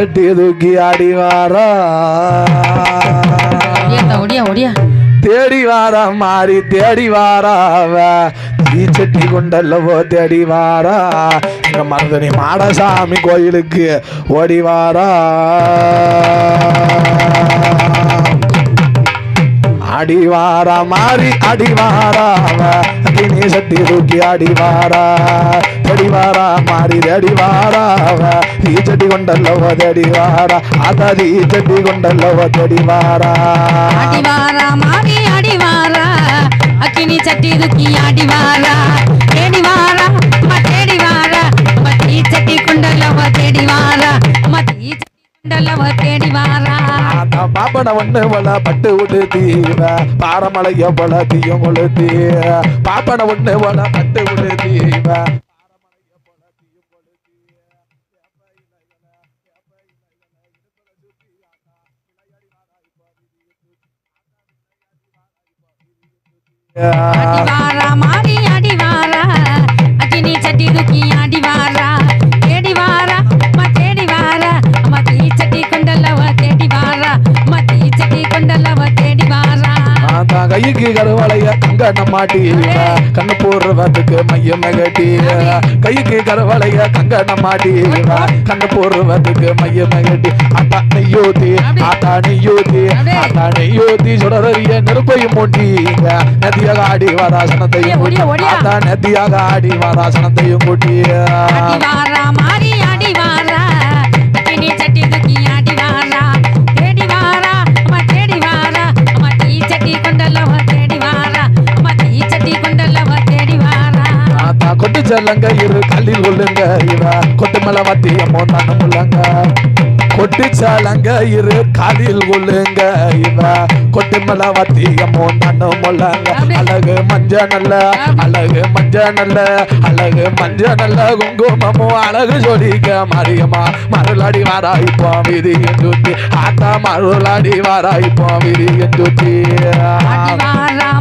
சட்டி தூக்கி ஆடி வாரா தேடி வாரா மாறி தேடி வாராவ தீச்சட்டி கொண்டல்லவோ தேடி வாரா எங்க மருதனி மாடசாமி கோயிலுக்கு ஓடி வாரா அடிவாரா மாறி அடிவாராவ அக்கினி சட்டி தூக்கி அடிவாரா தேடிவாரா மாறி தேடிவாராவ தீச்சட்டி கொண்டல்லவோ தேடிவாரா அத தீச்சட்டி கொண்டல்லவோ தேடிவாரா அடிவாரா மாறி அடிவாரா அக்கினி சட்டி தூக்கி அடிவாரா தேடிவாரா தேடிவாரா தீச்சட்டி கொண்டல்லவோ தேடிவாரா தீச்சட்டி கொண்டல்லவோ தேடிவாரா பாப்பன ஒண்ணு போல பட்டு உடுத்தீவ பாரமலைய போல தீயும் கொளுத்தி பாப்பன ஒண்ணு போல பட்டு உடுத்தீவ அடிவாரா மாறி அடிவாரா அக்கினி சட்டி தூக்கி அடிவாரா தேடிவாரா தேடிவாரா தீச்சட்டி கொண்டல்லவோ தேடிவாரா தீச்சட்டி கொண்டல்லவோ தேடிவாரா கைக்கு கருவளைய கங்கண மாட்டி கண்ணு போடுறதுக்கு மையம் மெகட்டி கைக்கு கருவளைய கங்கண மாட்டி கண்ணு போடுறதுக்கு மையம் மெகட்டி ஆட்டா நெய்யோதி ஆட்டா நெய்யோதி ஆட்டா நெய்யோதி சுடறிய நெருப்பையும் மூட்டிங்க நதியாக ஆடி வாராசனத்தையும் ஆட்டா நதியாக ஆடி வாராசனத்தையும் கூட்டி அடிவாரா மாறி அடிவாரா அக்கினி சட்டி தூக்கி அடிவாரா தேடிவாரா தேடிவாரா தீச்சட்டி கொண்டல்லவோ தேடிவாரா தீச்சட்டி கொண்டல்லவோ தேடிவாரா கொட்டு செல்லங்க இரு கல்லில் உள்ளுங்க இவ கொட்டு மேல வத்தி அம்மோ தானே உள்ளங்க கொட்டு சாலங்க இரு காலில் உள்ளுங்க இவ கொட்டு மேல வத்தி அம்மோ தானே உள்ளங்க அழகு மஞ்ச நல்ல அழகு மஞ்ச நல்ல அழகு மஞ்ச நல்ல குங்குமமோ அழகு ஜோடிக்க மாரியம்மா மருளாடி வாராய்ப்போ விதி என்றுத்தி ஆத்தா மருளாடி வாராய்ப்போ விதி என்றுத்தி அடிவாரா